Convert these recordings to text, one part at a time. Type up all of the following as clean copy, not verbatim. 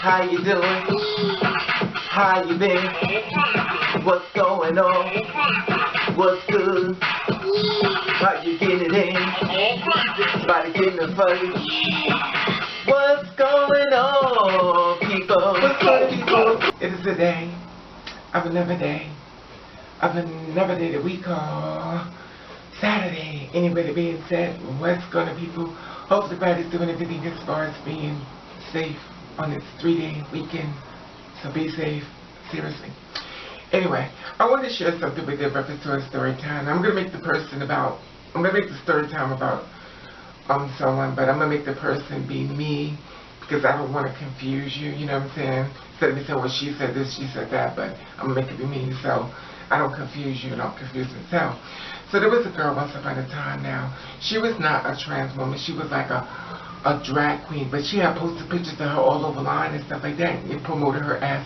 How you doing? How you been? What's going on? What's good? How you getting it in? Body getting the fuzzy. What's going on, people? What's going on, people? It is a day of another day of another day that we call Saturday. Anyway, that being said, what's going on, people? Hopefully everybody's doing everything as far as being safe on this 3-day weekend. So be safe, seriously. Anyway, I want to share something with you in reference to a story time. I'm going to make the story time about someone, but I'm going to make the person be me, because I don't want to confuse you, you know what I'm saying? Instead of me saying, well, she said this, she said that, but I'm going to make it be me, so I don't confuse you and I don't confuse myself. So there was a girl once upon a time now. She was not a trans woman. She was like a drag queen, but she had posted pictures of her all over line and stuff like that. It promoted her as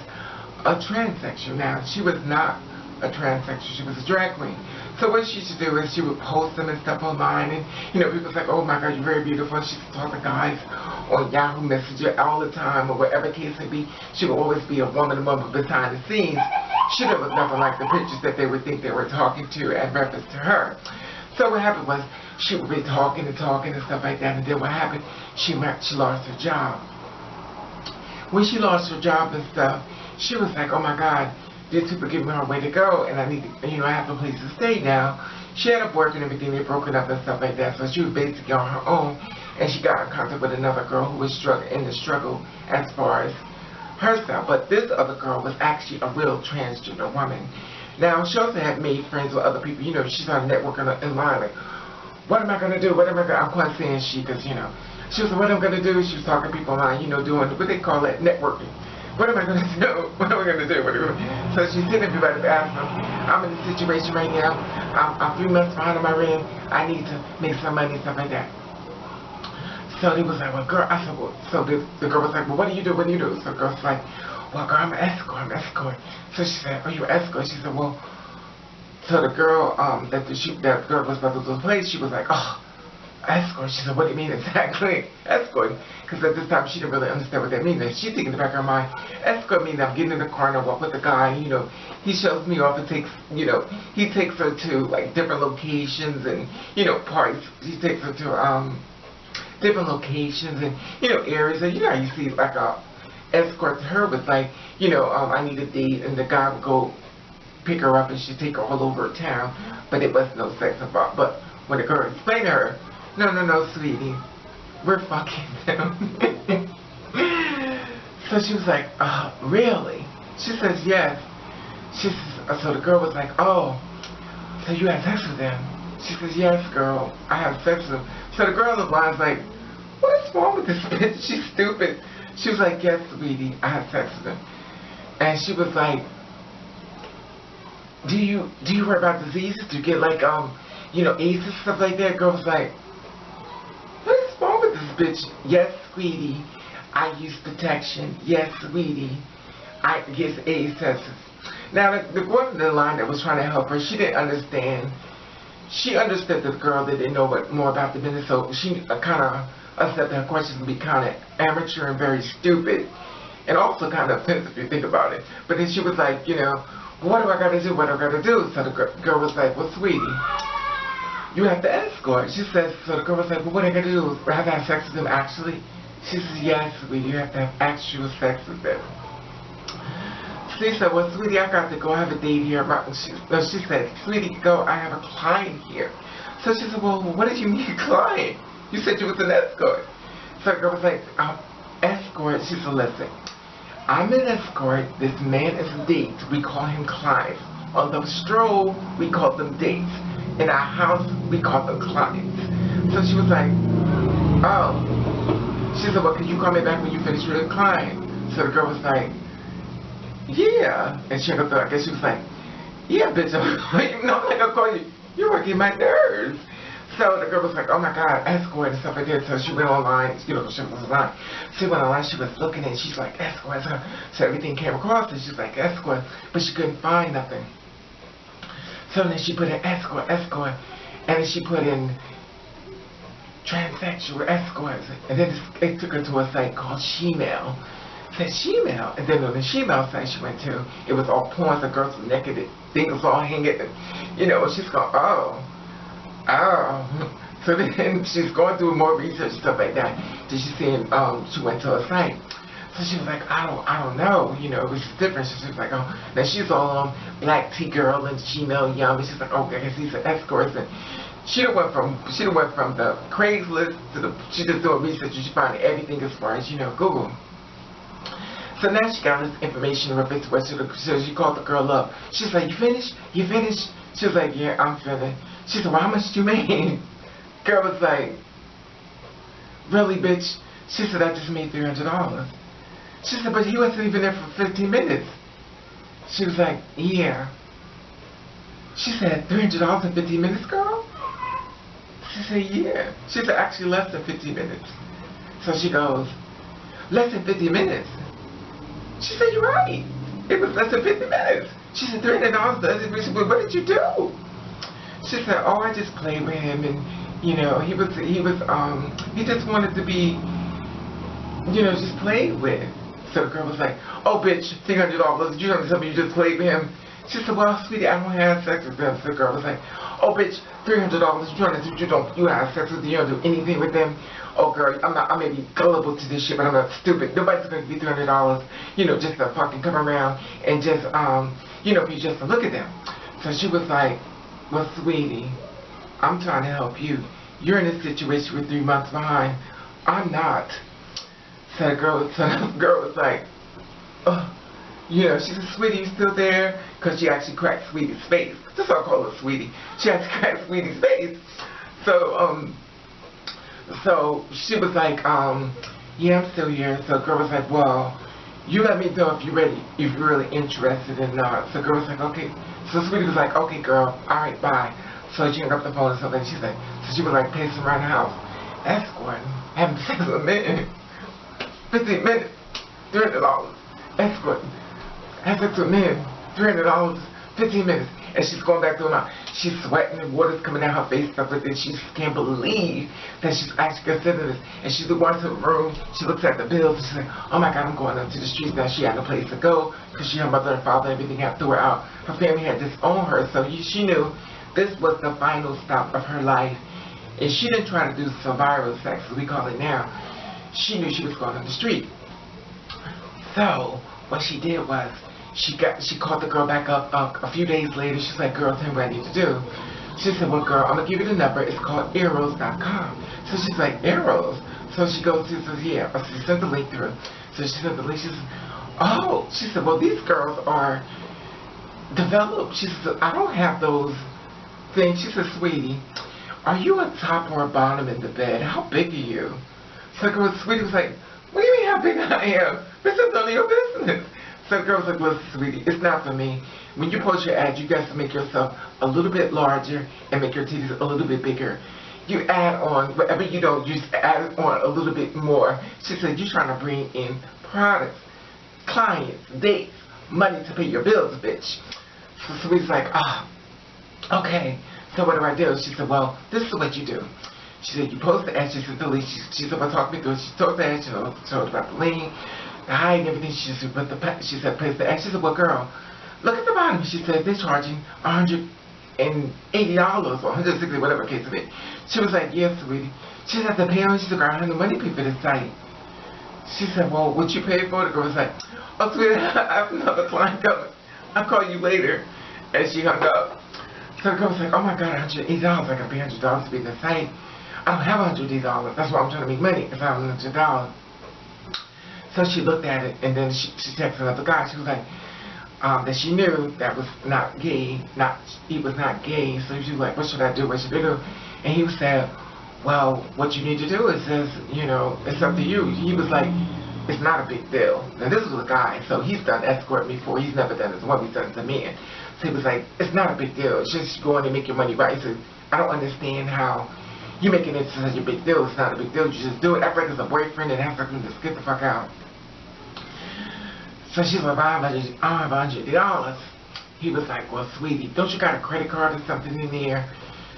a transsexual. Now, she was not a transsexual. She was a drag queen. So what she used to do is she would post them and stuff online, and you know, people was like, oh my God, you're very beautiful. She used to talk to guys on Yahoo Messenger all the time, or whatever case may be. She would always be a woman behind the scenes. She didn't look nothing like the pictures that they would think they were talking to in reference to her. So what happened was, she would be talking and stuff like that, and then what happened, she lost her job. When she lost her job and stuff, she was like, oh my God, these people giving her a way to go, and I need to, you know, I have a place to stay now. She had a boyfriend and everything, they broken up and stuff like that, so she was basically on her own, and she got in contact with another girl who was in the struggle as far as herself. But this other girl was actually a real transgender woman. Now, she also had made friends with other people, you know, she started networking in line, like, what am I going to do? What am I going to, I'm quite saying she, because, you know, she was like, what am I going to do? She was talking to people online, you know, doing, what they call it, networking. What am I going to do? What am I going to do? So she's sitting everybody asking them, I'm in a situation right now. I'm 3 months behind on my rent. I need to make some money and stuff like that. So they was like, well, girl, I said, well, so the girl was like, well, what do you do? What do you do? So the girl's like, well, girl, I'm an escort. I'm an escort. So she said, oh, you're an escort? She said, well, so the girl, that girl was about to do the place, she was like, oh, escort. She said, what do you mean exactly? Escort. Because at this time, she didn't really understand what that means. And she thinking in the back of her mind, escort means I'm getting in the car and I walk with the guy, you know, he shows me off and takes, you know, he takes her to, like, different locations and, you know, parties. He takes her to, different locations and, you know, areas. And, you know, you see, like, a escort to her was like, you know, I need a date, and the guy would go pick her up and she'd take her all over town, but it wasn't no sex involved. But when the girl explained to her, no, sweetie, we're fucking them. So she was like, really? She says, yes. She says, so the girl was like, oh, so you had sex with them? She says, yes, girl, I have sex with them. So the girl on the line's like, what is wrong with this bitch? She's stupid. She was like, yes, sweetie, I have sex with them. And she was like, do you worry about diseases? Do you get, like, you know, AIDS and stuff like that? Girl was like, what is wrong with this bitch? Yes, sweetie, I use protection. Yes, sweetie, I get AIDS tests. Now, the woman in the line that was trying to help her, she didn't understand. She understood the girl that didn't know more about the business, so she kind of accepted her questions to be kind of amateur and very stupid, and also kind of offensive if you think about it. But then she was like, you know, what do I got to do? What do I got to do? So the girl was like, well, sweetie, you have to escort. She says, so the girl was like, well, what I got to do? I have to have sex with them actually? She says, yes, sweetie, you have to have actual sex with them. She said, well, sweetie, I got to go. I have a date here. She said, sweetie, go. I have a client here. So she said, well, what did you mean client? You said you was an escort. So the girl was like, escort? She said, listen, I'm an escort. This man is a date. We call him clients. On the stroll, we call them dates. In our house, we call them clients. So she was like, oh. She said, well, can you call me back when you finish with a client? So the girl was like, yeah. And she looked up, I guess she was like, yeah, bitch, I'm not gonna call you. You're working my nerves. So the girl was like, oh my God, escort and stuff like that. So she went online, you know, she was online. She went online, she was looking and she's like, escort. So everything came across and she's like, escort, but she couldn't find nothing. So then she put in escort, and then she put in transsexual escorts, and then it took her to a site called Shemale. said shemale. And then on the shemale site she went to, it was all porn, the girls were naked, things was all hanging, you know, she's going, oh. So then she's going through more research and stuff like that. Then she seen, she went to a site. So she was like, I don't know, you know, it was different. So she was like, oh, now she's all black tea girl and shemale young, and she's like, oh, I guess these are escorts. And she done went from the Craigslist to she just doing research and she found everything as far as, you know, Google. So now she got this information in her face where so she called the girl up. She's like, you finished? You finished? She was like, yeah, I'm finished. She said, well, how much did you make? Girl was like, really, bitch? She said, I just made $300. She said, but he wasn't even there for 15 minutes. She was like, yeah. She said, $300 in 15 minutes, girl? She said, yeah. She said, actually less than 15 minutes. So she goes, less than 50 minutes? She said, you're right. It was less than 50 minutes. She said, $300 doesn't. She said, what did you do? She said, oh, I just played with him, and you know, he just wanted to be, you know, just played with. So the girl was like, oh, bitch, $300. You don't tell me you just played with him. She said, well, sweetie, I don't have sex with them. So the girl was like, oh, bitch, $300. You have sex with them. You don't do anything with them. Oh, girl, I may be gullible to this shit, but I'm not stupid. Nobody's going to be $300, you know, just to fucking come around and just, you know, be just to look at them. So she was like, well, sweetie, I'm trying to help you. You're in a situation with 3 months behind. I'm not. So the girl was like, oh, you know, she said, sweetie, you still there? Because she actually cracked Sweetie's face. That's why I call her Sweetie. She actually cracked Sweetie's face. So, so she was like, yeah, I'm still here. So the girl was like, well, you let me know if you're ready, if you're really interested or not. So the girl was like, okay. So Sweetie was like, okay, girl, alright, bye. So she hung up the phone and stuff, and she's like, so she was like pacing around the house, escorting, having sex with a man, 15 minutes, $300, escorting, having sex with men, $300, 15 minutes, and she's going back to her mouth. She's sweating, and water's coming out her face, stuff like that. She can't believe that she's actually considering this. And she goes to the room, she looks at the bills, and she's like, oh my God, I'm going up to the streets now. She had no place to go, because her mother and father, everything had threw her out. Her family had disowned her, so she knew this was the final stop of her life. And she didn't try to do survival sex, as we call it now. She knew she was going on the street. So, what she did was, she called the girl back up a few days later. She's like, girl, tell me what I need to do. She said, well, girl, I'm going to give you the number. It's called Arrows.com. So she's like, Arrows? So she goes to, says, yeah. So she sent the link through. So she sent the link. She says, oh. She said, well, these girls are developed. She said, I don't have those things. She said, sweetie, are you a top or a bottom in the bed? How big are you? So the girl, Sweetie was like, what do you mean how big I am? This is none of your business. So the girl was like, listen, sweetie, it's not for me. When you post your ad, you got to make yourself a little bit larger and make your titties a little bit bigger. You add on, whatever you don't, you just add on a little bit more. She said, you're trying to bring in products, clients, dates, money to pay your bills, bitch. So Sweetie's like, okay. So what do I do? She said, well, this is what you do. She said, you post the ad. She said, she said, well, talk me through it. She told the ad. She told about the link, the height and everything. She said, she said, place the ad. She said, well, girl, look at the bottom. She said, they're charging $180 or $160, whatever case of it. She was like, yes, sweetie. She said, to pay on. She said, girl, I have no money to pay for this site. She said, well, what you pay for? The girl was like, oh, sweetie, I have another client coming. I'll call you later. And she hung up. So the girl was like, oh my God, $180. I got to pay $100 to be in the site. I don't have $180. That's why I'm trying to make money if I have $100. So she looked at it, and then she texted another guy. She was like, that she knew that was not gay, he was not gay. So she was like, what should I do? What should I do? And he said, well, what you need to do is, you know, it's up to you. He was like, it's not a big deal. Now this was a guy, so he's done escort before. He's never done it as a woman. He's done it as a man. So he was like, it's not a big deal. It's just go in and make your money right. He said, I don't understand how you making it such a big deal. It's not a big deal. You just do it. Act like it's a boyfriend and have something to just get the fuck out. So she's like, $180. He was like, well, sweetie, don't you got a credit card or something in there?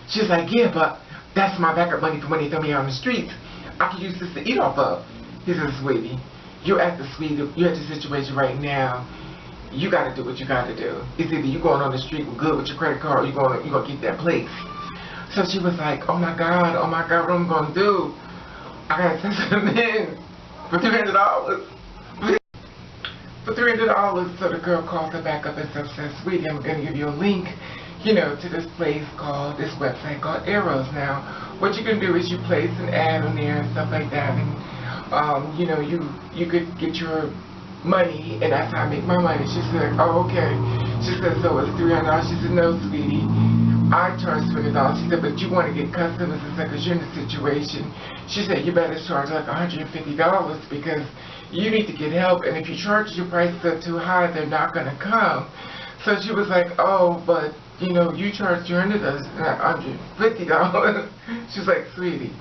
She's like, yeah, but that's my backup money for when they throw me out on the streets. I can use this to eat off of. He said, sweetie, you're at the situation right now. You got to do what you got to do. It's either you going on the street good with your credit card, or you gonna get that place. So she was like, oh my God, what am I gonna do? I gotta send some in for $300. For $300, so the girl calls her back up and says, Sweetie, I'm gonna give you a link, you know, to this website called Arrows. Now, what you can do is you place an ad on there and stuff like that, and you know, you could get your money, and that's how I make my money. She said, oh, okay. She said, so it's $300. She said, no, sweetie, I charge $20. She said, but you want to get customers and stuff because you're in the situation. She said, you better charge like $150 because you need to get help, and if you charge your prices up too high, they're not going to come. So she was like, oh, but, you know, you charge $250. She's like, sweetie,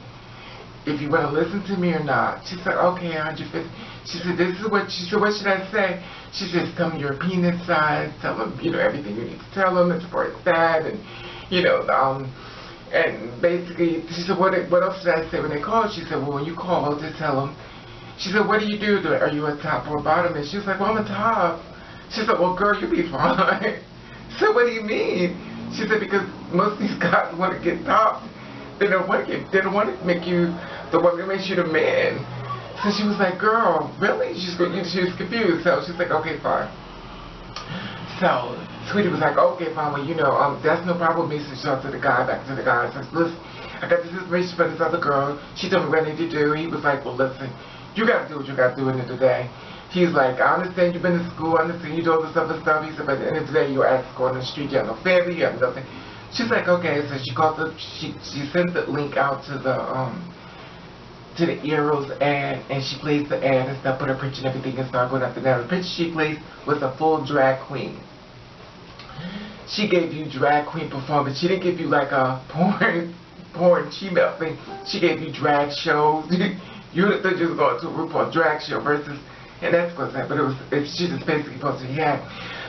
if you want to listen to me or not. She said, okay, $150. She said, what should I say? She says, tell me your penis size, tell them, you know, everything you need to tell them as far as that, and, you know, and basically, she said, what else should I say when they call? She said, well, when you call, just tell them. She said, what do you do? Are you a top or a bottom? And she was like, well, I'm a top. She said, well, girl, you be fine. So what do you mean? She said, because most of these guys want to get top. They don't want to make you the one that makes you the man. So she was like, girl, really? She was confused. So she's like, okay, fine. So Sweety was like, okay, fine. Well, you know, that's no problem with me. So she talked to the guy, back to the guy. Says, listen, I got this information for this other girl. She told me what I need to do. He was like, well, listen, you got to do what you got to do in the day. He's like, I understand you've been to school. I understand you do all this other stuff. He said, but at the end of the day, you're escort on the street. You have no family. You have nothing. She's like, okay. So she called she sent the link out to the Arrows ad, and she placed the ad and stuff, put her picture and everything, and started going up and down. The picture she placed was a full drag queen. She gave you drag queen performance. She didn't give you like a porn female thing. She gave you drag shows. You would have thought you was going to a RuPaul drag show versus an escort set, but she just basically posted yeah.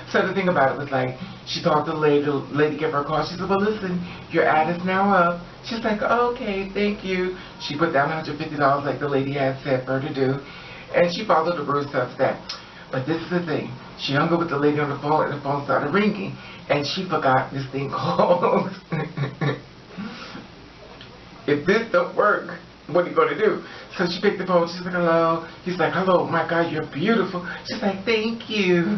So the thing about it was like, she talked to the lady gave her a call. She said, well, listen, your ad is now up. She's like, oh, okay, thank you. She put down $150 like the lady had said for her to do, and she followed the rules of that. But this is the thing. She hung up with the lady on the phone, and the phone started ringing, and she forgot this thing called, if this don't work, what are you going to do? So she picked the phone. She's like, hello. He's like, hello, my God, you're beautiful. She's like, thank you.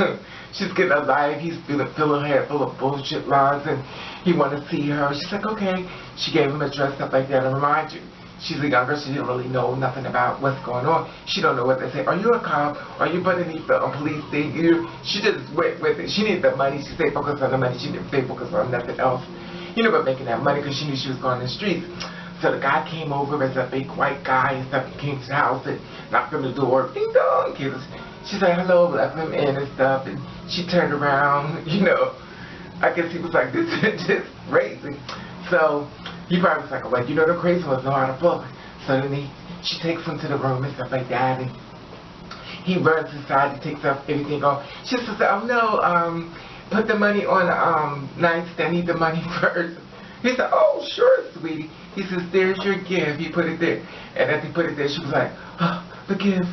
She's getting alive. He's filling her head full of bullshit lies, and he wanted to see her. She's like, okay. She gave him a dress, stuff like that. And remind you, she's a younger. She didn't really know nothing about what's going on. She don't know what they say. Are you a cop? Are you beneath the police thing? She just went with it. She needed the money. She stayed focused on the money. She didn't stay focused on nothing else. You know, but making that money because she knew she was going in the streets. So the guy came over as a big white guy and stuff. He came to the house and knocked on the door. Ding dong. She said hello, let him in and stuff. And she turned around, you know. I guess he was like, this is just crazy. So he probably was like, well, you know, the crazy ones know how to book. So then she takes him to the room and stuff like that. And he runs inside. He takes off everything off. She says, oh no, put the money on nightstand. Need the money first. He said, oh, sure, sweetie. He says, there's your gift. He put it there. And as he put it there, she was like, oh, the gift.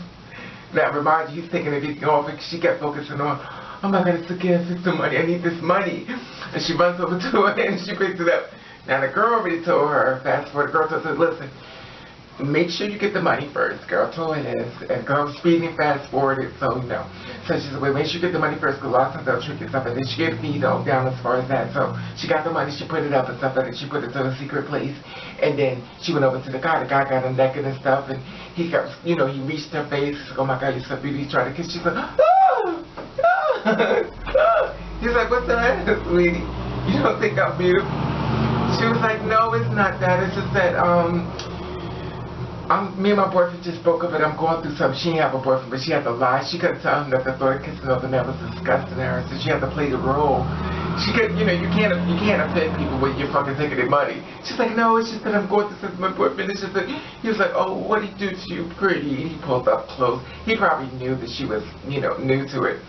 Now, remind you, he's taking everything off. And she kept focusing on, oh my God, it's the gift. It's the money. I need this money. And she runs over to her and she picks it up. Now, the girl already told her, fast forward, the girl told her, listen, make sure you get the money first. Girl told her this. And girl was speeding fast forwarded, so you know. So she said, wait, make sure you get the money first, because a lot of times they'll trick you and stuff. And then she gave the fee down as far as that. So she got the money, she put it up and stuff, and then she put it to a secret place. And then she went over to the guy. The guy got him naked and stuff, and he got, you know, he reached her face. Oh my God, you're so beautiful. He's trying to kiss. She's like, He's like, what's the matter, sweetie? You don't think I'm beautiful? She was like, no, it's not that. It's just that, me and my boyfriend just broke up, and I'm going through something. She didn't have a boyfriend, but she had to lie. She couldn't tell him that the thought of kissing another man was disgusting to her, so she had to play the role. She could, you know, you can't offend people when you're fucking taking their money. She's like, no, it's just that I'm going through something with my boyfriend. It's just that he was like, oh, what did he do to you, pretty? And he pulled up close. He probably knew that she was, you know, new to it.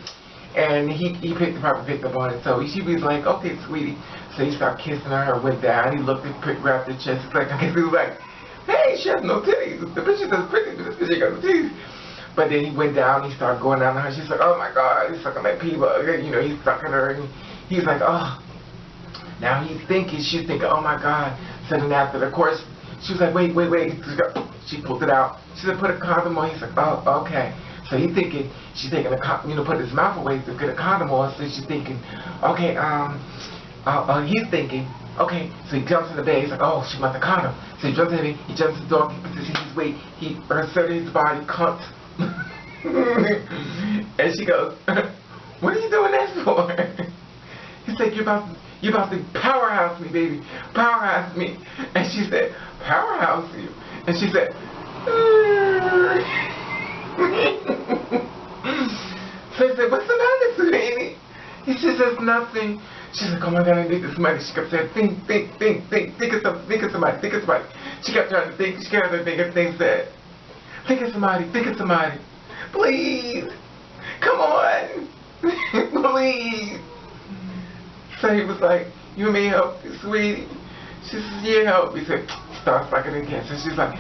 And he probably picked up on it. So she was like, okay, sweetie. So he started kissing her, went down. He looked and grabbed her chest. It's like, I guess he was like, hey, she has no titties. The bitch is pretty, but this bitch ain't got no titties. But then he went down, he started going down on her. She's like, oh my God, he's sucking that pee-bug. You know, he's sucking her. And he's like, oh. Now she's thinking, oh my God. So then after the course, she was like, wait. She pulled it out. She said, put a condom on. He's like, oh, okay. So she's thinking put his mouth away to get a condom on. So she's thinking, okay, he's thinking, okay. So he jumps in the bed. He's like, oh, she wants a condom. So he jumps in the bed. He jumps in the door. He positions his weight. He inserted his body, cunt. And she goes, what are you doing that for? He's like, you're about to powerhouse me, baby. Powerhouse me. And she said, powerhouse you. And she said, so he said, what's the matter, Sweety? He says, there's nothing. She's like, oh my God, I need this money. She kept saying, think of somebody. She kept trying to think. She kept trying to think of things that, think of somebody. Please. Come on. Please. So he was like, you may help me, Sweety. She says, yeah, help me. He said, start sucking again. So she's like,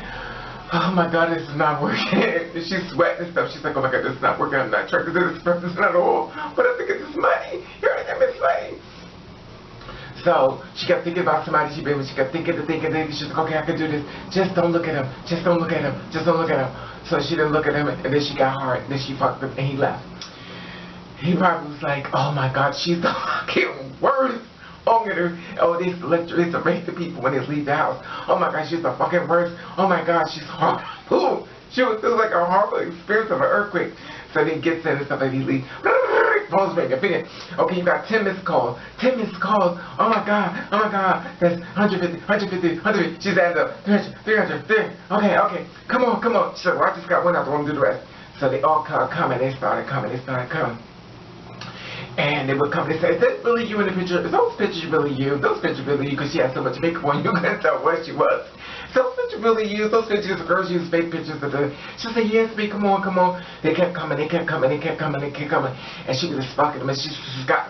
oh my God, this is not working. And she's sweating and stuff. She's like, oh my God, this is not working. I'm not trying to do this person. It's not all. But I think it's this money. Here I am, it's money. So she kept thinking about somebody she been with. She kept thinking. She's like, okay, I can do this. Just don't look at him. Just don't look at him. So she didn't look at him, and then she got hard. And then she fucked him, and he left. He probably was like, oh my God, she's the fucking worst. They used to rape the people when they leave the house. Oh my God, she's the fucking worst. Oh my God, she's horrible. It was like a horrible experience of an earthquake. So then he gets in and stuff like he leaves. Phone's ringing. Okay, you got 10 missed calls. 10 missed calls. Oh my God. That's 150. She's added up. 300. Okay. Come on. She said, well, I just got one out. I want to do the rest. So they all come and they started coming. And they would come and they say, is that really you in the picture? Is those pictures really you? Those pictures really you? Because she had so much makeup on, you couldn't tell what she was. Those pictures really you? Those pictures, the girls use fake pictures of the... She said, yes, babe, come on. They kept coming. And she was just fucking them. And she just got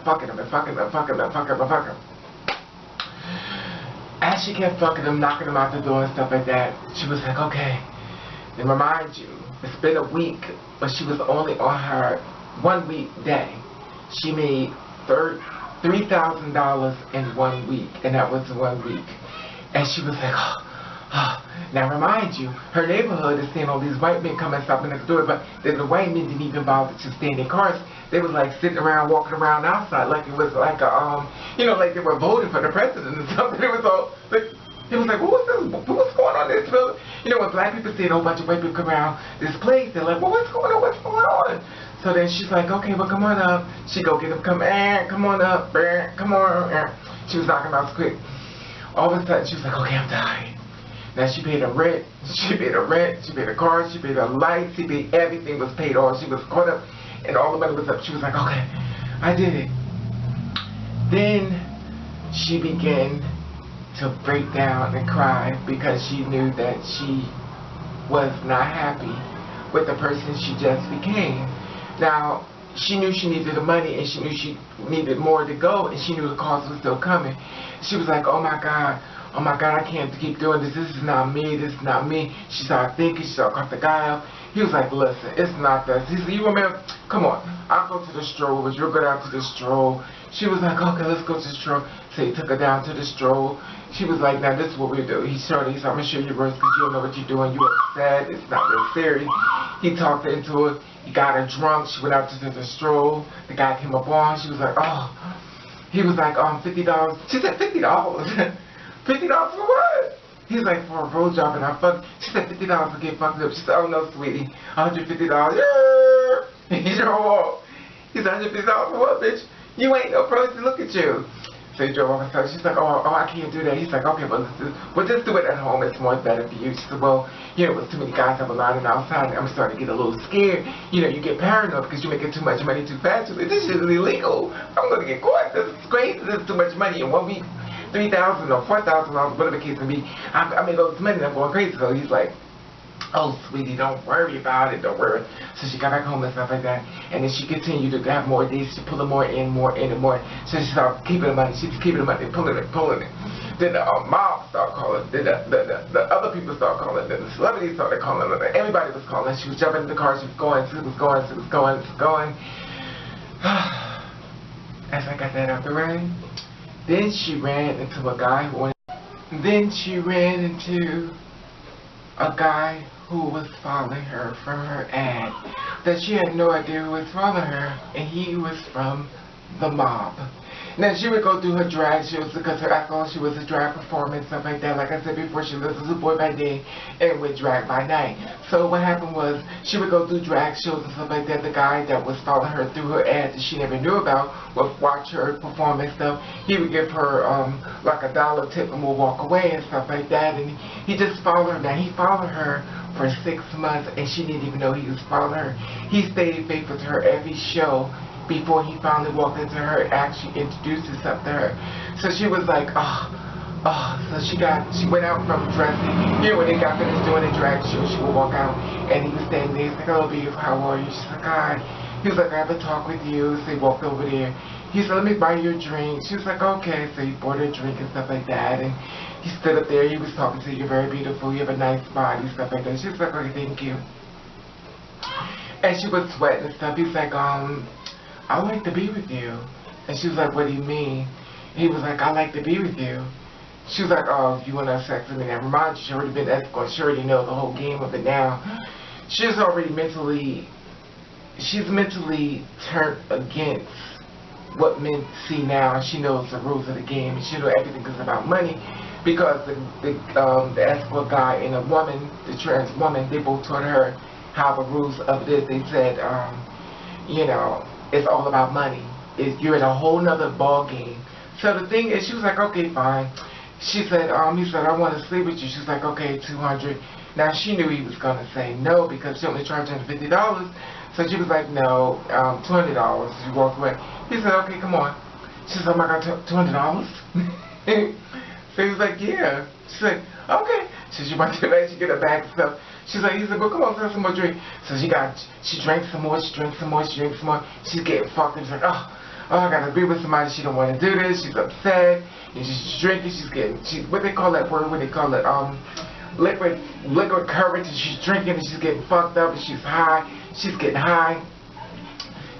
fucking them. As she kept fucking them, knocking them out the door and stuff like that, she was like, okay. And remind you, it's been a week, but she was only on her 1 week day. She made $3,000 in 1 week, and that was 1 week. And she was like, oh. Now remind you, her neighborhood is seeing all these white men come and stop next door, but then the white men didn't even bother to stay in their cars. They was like sitting around, walking around outside, like it was like a, like they were voting for the president or something. It was all like, it was like, what's going on in this building? You know, when black people see a whole bunch of white people come around this place, they're like, well, what's going on? So then she's like, okay, well, come on up. She go get him, come on up, come on. She was knocking out quick. All of a sudden, she was like, okay, I'm dying. Now she paid her rent, she paid her car, she paid her lights, she paid everything was paid off. She was caught up and all the money was up. She was like, okay, I did it. Then she began to break down and cry because she knew that she was not happy with the person she just became. Now, she knew she needed the money and she knew she needed more to go and she knew the cost was still coming. She was like, oh my God, I can't keep doing this. This is not me. She started thinking, she started cut the guy out. He was like, listen, it's not this. He said, you remember, come on, I'll go to the stroll. You'll go down to the stroll. She was like, okay, let's go to the stroll. So he took her down to the stroll. She was like, now this is what we do. He said, I'm going to show you words because you don't know what you're doing. You're upset. It's not real serious. He talked her into it. He got her drunk. She went out to the stroll. The guy came up on. She was like, oh. He was like, $50. She said, $50? $50 for what? He was like, for a road job and I fucked. She said, $50 to get fucked up. She said, oh no, sweetie. $150. Yeah. He drove off. He said, $150 for what, bitch? You ain't no person. Look at you. So he drove off and stuff. She's like, oh, I can't do that. He's like, okay, well, just do it at home. It's more better for you. She said, well, you know, with too many guys have a line outside, I'm starting to get a little scared. You know, you get paranoid because you're making too much money too fast. She's like, this is illegal. I'm going to get caught. This is crazy. This is too much money in 1 week. $3,000 or $4,000, whatever the case may be. I made all this money and I'm going crazy. So he's like, oh, sweetie, don't worry about it, don't worry. So she got back home and stuff like that. And then she continued to have more days. She pulling more in, more in, and more. So she started keeping the money. She was keeping the money, pulling it, pulling it. Then the mob started calling. Then the other people started calling. Then the celebrities started calling. Everybody was calling. She was jumping in the car. She was going. She was going. She was going. She was going. As I got that out the way, then she ran into a guy who wanted. Then she ran into a guy who was following her from her ad that she had no idea who was following her, and he was from the mob. Now she would go through her drag shows because after all she was a drag performer and stuff like that. Like I said before, she lived as a boy by day and with drag by night. So what happened was she would go through drag shows and stuff like that. The guy that was following her through her ads that she never knew about would watch her perform and stuff. He would give her like $1 tip and would walk away and stuff like that. And he just followed her. Now he followed her for 6 months and she didn't even know he was following her. He stayed faithful to her every show before he finally walked into her, actually introduced himself to her. So she was like, so she went out from dressing. You know, when they got finished doing a drag show, she would walk out, and he was standing there. He's like, hello, beautiful, how are you? She's like, hi. He was like, I have a talk with you. So he walked over there. He said, let me buy you a drink. She was like, okay. So he bought her a drink and stuff like that, and he stood up there. He was talking to her. You're very beautiful. You have a nice body, stuff like that. She was like, okay, thank you. And she was sweating and stuff. He's like, I like to be with you. And she was like, what do you mean? He was like, I like to be with you. She was like, oh, you want to have sex with me? Now, remind you, she already been escort. She already know the whole game of it now. She's already mentally turned against what men see now. She knows the rules of the game. And she knows everything is about money. Because the escort guy and a woman, the trans woman, they both taught her how the rules of it is. They said, you know, it's all about money. You're in a whole nother ball game. So the thing is, she was like, okay, fine. She said, he said, I want to sleep with you. She was like, okay, $200. Now she knew he was gonna say no because she only charged him $50. So she was like, no, $200. She walked away. He said, okay, come on. She said, oh my God, $200? So he was like, yeah. She said, okay. So she went to the bed, she get her bag and stuff. She's like, he said, well, come on, let's have some more drink. So she drank some more, she drank some more, she drank some more. She's getting fucked and she's like, oh, I gotta be with somebody. She don't want to do this. She's upset. And she's drinking. What they call that word? What they call it? Liquid courage. And she's drinking and she's getting fucked up and she's high. She's getting high.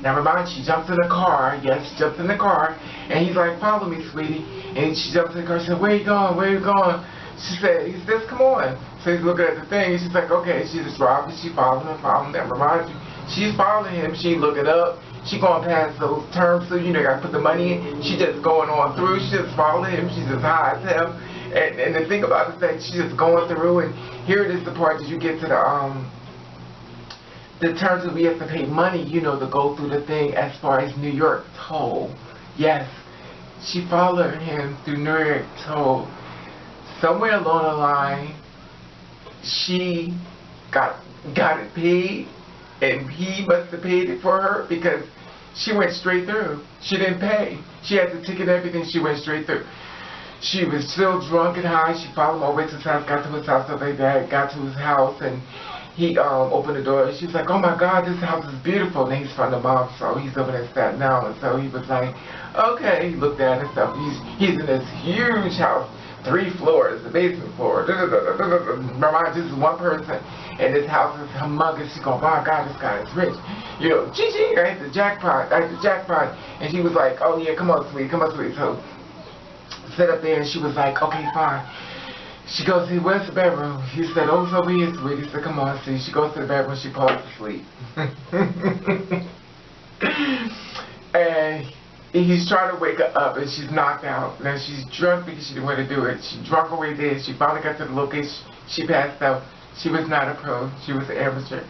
Now remind you, she jumps in the car. Yes, she jumps in the car. And he's like, follow me, sweetie. And she jumps in the car. She said, where you going? Where you going? He says, come on. So he's looking at the thing, and she's like, okay, she's just driving, she following him. That reminds you, she's following him, she ain't looking up, she going past those terms, so you know, you gotta put the money in, she just going on through, she just following him, she's just high as hell, and the thing about it is that she's just going through, and here it is the part that you get to the terms that we have to pay money, you know, to go through the thing as far as New York toll. Yes, she followed him through New York toll. Somewhere along the line, she got it paid, and he must have paid it for her because she went straight through. She didn't pay. She had the ticket and everything. She went straight through. She was still drunk and high. She followed him all the way to his house, got to his house, stuff like that, got to his house, and he opened the door. She's like, oh my God, this house is beautiful. And he's from the mob, so he's living in Staten Island. So he was like, okay. He looked at it and stuff. He's in this huge house. 3 floors, the basement floor. Remember, this is one person, and this house is humongous. She's going, oh my God, this guy is rich. You know, gee, I hit the jackpot. And she was like, oh yeah, come on, sweetie, come on, sweetie. So, sit up there, and she was like, okay, fine. She goes, see, where's the bedroom? He said, oh, it's over here, sweetie. He said, come on, see. She goes to the bedroom, she falls asleep. And he's trying to wake her up, and she's knocked out. Now she's drunk because she didn't want to do it. She drunk away there. She finally got to the location. She passed out. She was not a pro. She was an amateur.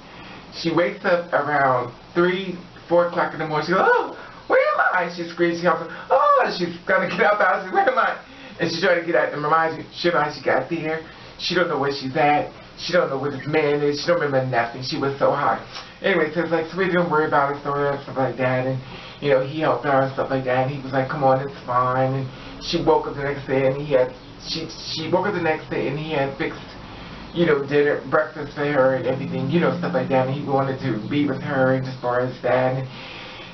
She wakes up around 3, 4 o'clock in the morning. She goes, oh, where am I? She screams. She hops, oh, she's gonna get out the house. She says, where am I? And she's trying to get out. And reminds you, she got there. She don't know where she's at. She don't know where this man is. She don't remember nothing. She was so high. Anyway, so it's like, sweetie, don't worry about it, story and stuff like that. And you know, he helped her and stuff like that. And he was like, come on, it's fine. And she woke up the next day, and she woke up the next day, and he had fixed. you know, dinner, breakfast for her and everything, you know, stuff like that. And he wanted to be with her and as far as that. And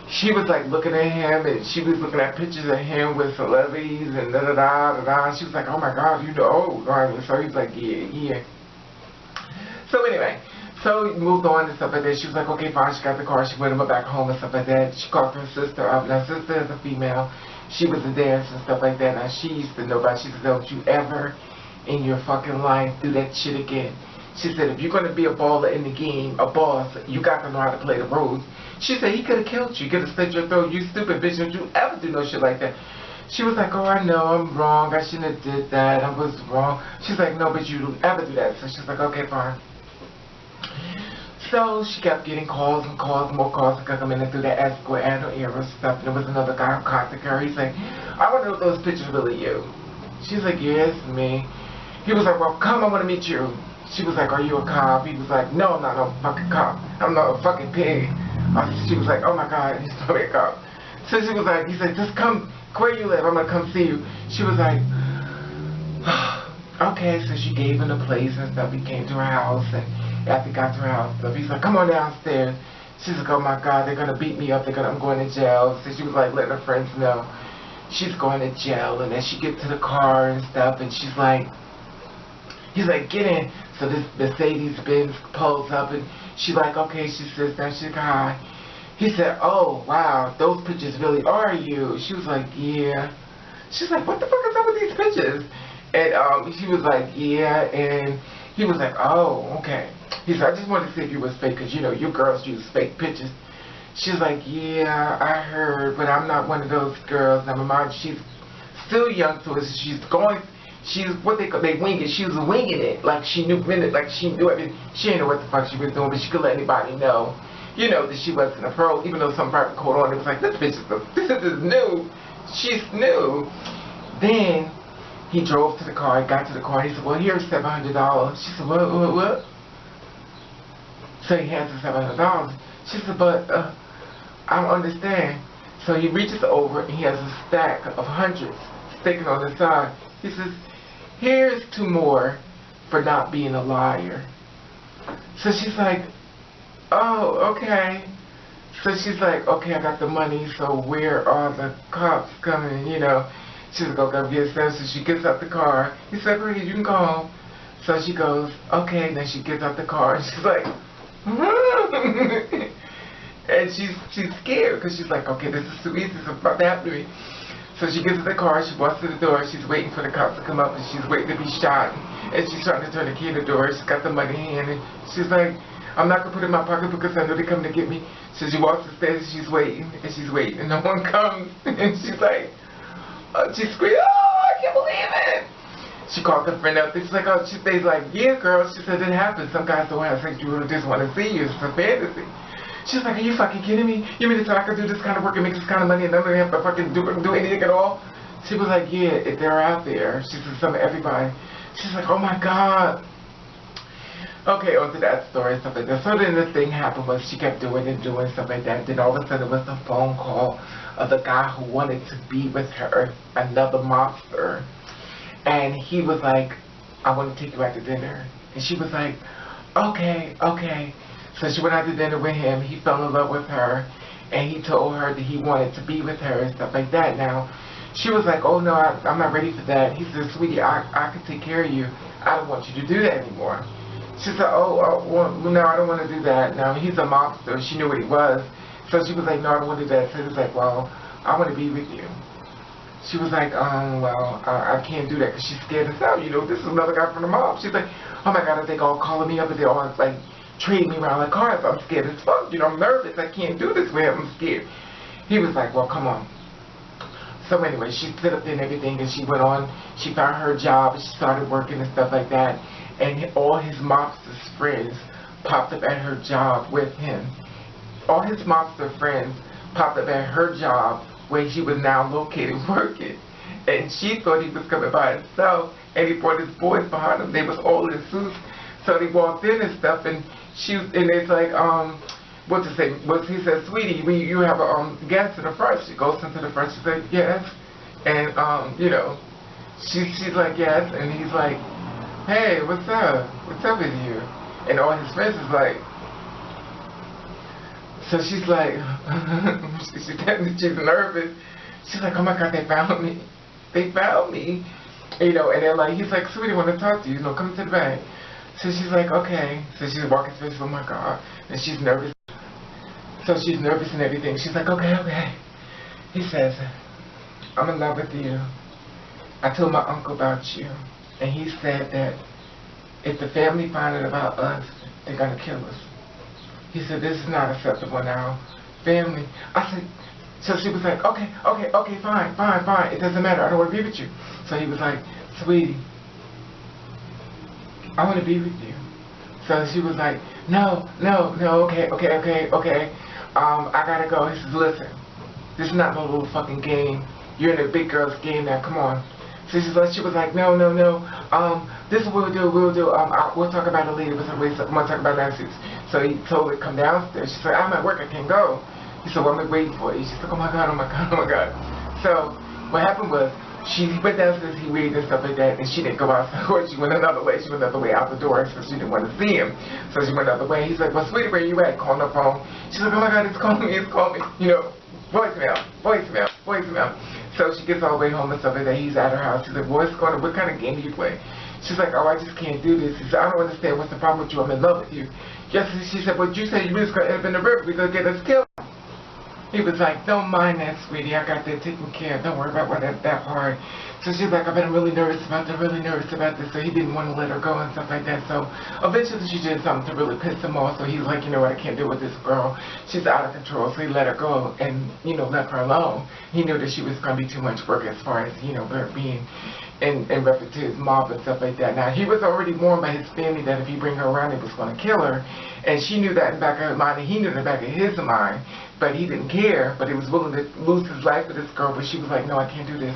she was like looking at him, and she was looking at pictures of him with celebrities and da da da da da. She was like, oh my God, you know. So he's like, yeah, yeah. So anyway, so he moved on and stuff like that. She was like, okay, fine. She got the car. She went him back home and stuff like that. She called her sister up. Now, sister is a female. She was a dancer and stuff like that. Now, she used to know about. She said, don't you ever in your fucking life do that shit again. She said, if you're going to be a baller in the game, a boss, you got to know how to play the roles. She said, he could have killed you. He could have slit your throat. You stupid bitch. Don't you ever do no shit like that. She was like, oh, I know, I'm wrong. I shouldn't have did that. I was wrong. She's like, no, but you don't ever do that. So she's like, okay, fine. So she kept getting calls and calls, more calls kept coming in through the Escort and her era stuff. And there was another guy who contacted her. He's like, I want to know if those pictures really you. She's like, yeah, it's me. He was like, well, come, I want to meet you. She was like, are you a cop? He was like, no, I'm not no fucking cop. I'm not a fucking pig. She was like, oh my God, he's probably a cop. So she was like, he said, just come, where you live, I'm going to come see you. She was like, okay. So she gave him the place and stuff. He came to her house, and after he got to her house, he's like, come on downstairs. She's like, oh my God, they're going to beat me up. I'm going to jail. So she was like letting her friends know she's going to jail. And then she gets to the car and stuff, and she's like, he's like, get in. So this Mercedes-Benz pulls up, and she's like, okay. She sits down. She's like, hi. He said, oh, wow, those pictures really are you. She was like, yeah. She's like, what the fuck is up with these pictures? And she was like, yeah. And he was like, oh, okay. He said, I just wanted to see if you was fake, because, you know, you girls use fake pictures. She's like, yeah, I heard, but I'm not one of those girls. Now, my mom, she's still young, so she's going... She's what they wing it. She was winging it, like she knew like she knew everything. She didn't know what the fuck she was doing, but she could let anybody know, you know, that she wasn't a pro. Even though some private code on it was like, this bitch is new. She's new. Then he drove to the car. He got to the car. He said, well, here's $700. She said, what? So he hands her $700. She said, but I don't understand. So he reaches over and he has a stack of hundreds sticking on the side. He says, here's 2 more for not being a liar. So she's like, oh, okay. So she's like, okay, I got the money, so where are the cops coming, you know? She's like, okay, get them. So she gets out the car. He said, okay, you can go home. So she goes, okay. Then she gets out the car, and she's like, and she's scared, because she's like, okay, this is too easy, this is about to happen to me. So she gets to the car, she walks to the door, she's waiting for the cops to come up, and she's waiting to be shot. And she's trying to turn the key in the door, she's got the money in hand, and she's like, I'm not going to put it in my pocket because I know they're coming to get me. So she walks upstairs, and she's waiting, and no one comes. And she's like, she screams, oh, I can't believe it. She called her friend up, and she's like, oh, she's like, yeah, girl. She said, it happened. Some guys don't have sex, you just want to see you. It's a fantasy. She's like, are you fucking kidding me? You mean to tell I can do this kind of work and make this kind of money and I'm going to have to fucking do anything at all? She was like, yeah, they're out there. She said, some of everybody. She's like, oh my God. Okay, on to that story and stuff like that. So then this thing happened was she kept doing stuff like that. Then all of a sudden it was a phone call of the guy who wanted to be with her, another mobster. And he was like, I want to take you out to dinner. And she was like, okay, okay. So she went out to dinner with him. He fell in love with her, and he told her that he wanted to be with her and stuff like that. Now, she was like, oh no, I'm not ready for that. He said, sweetie, I can take care of you. I don't want you to do that anymore. She said, well, no, I don't want to do that. Now, he's a mobster. She knew what he was. So she was like, no, I don't want to do that. So he was like, well, I want to be with you. She was like, well, I can't do that because she's scared as hell. You know, this is another guy from the mob. She's like, oh my God, I think all calling me up and they're all like, treat me around like cars. I'm scared as fuck. You know, I'm nervous. I can't do this with him. I'm scared. He was like, well, come on. So anyway, she set up and everything, and she went on. She found her job, and she started working and stuff like that. And all his mobster's friends popped up at her job with him. All his mobster friends popped up at her job where she was now located working. And she thought he was coming by himself, and he brought his boys behind him. They was all in suits. So they walked in and stuff, and it's like, what to say? He said, sweetie, you have a guest in the front. She goes into the front. She's like, yes, and you know, she's like, yes, and he's like, hey, what's up? What's up with you? And all his friends is like, so she's like, she's nervous. She's like, oh my God, they found me. They found me. You know, and they're like, he's like, Sweety, want to talk to you. You know, come to the bank. So she's like, okay. So she's walking to face, oh my God. And she's nervous. So she's nervous and everything. She's like, okay, okay. He says, I'm in love with you. I told my uncle about you. And he said that if the family find out about us, they're going to kill us. He said, this is not acceptable now. Family. I said, so she was like, okay, okay, okay, fine, fine, fine. It doesn't matter. I don't want to be with you. So he was like, Sweety, I want to be with you. So she was like, no, no, no, okay, okay, okay, okay. I got to go. He says, listen, this is not no little fucking game. You're in a big girl's game now. Come on. So she was like, no, no, no. This is what we'll do. We'll talk about it later. We'll talk about that. So he told her to come downstairs. She said, I'm at work. I can't go. He said, well, I'm waiting for you. She's like, oh my God, oh my God, oh my God. So what happened was, she went downstairs, he waited and stuff like that, and she didn't go outside. She went another way. She went another way out the door, so she didn't want to see him. So she went another way. He's like, well, Sweety, where you at? Calling her phone. She's like, oh my God, it's calling me, it's calling me. You know, voicemail, voicemail, voicemail. So she gets all the way home and stuff like that. He's at her house. She's like, what's going on? What kind of game do you play? She's like, oh, I just can't do this. He said, I don't understand. What's the problem with you? I'm in love with you. Yes, she said, but you said you was going to end up in the river. We're going to get us killed. He was like, don't mind that, Sweety. I got that taken care of. Don't worry about that part. So she's like, I've been really nervous about this. So he didn't want to let her go and stuff like that. So eventually she did something to really piss him off. So he's like, you know what, I can't deal with this girl. She's out of control. So he let her go and, you know, left her alone. He knew that she was going to be too much work as far as, you know, her being in reference to his mob and stuff like that. Now, he was already warned by his family that if he bring her around, he was going to kill her. And she knew that in the back of her mind, and he knew in the back of his mind. But he didn't care, but he was willing to lose his life for this girl. But she was like, no, I can't do this.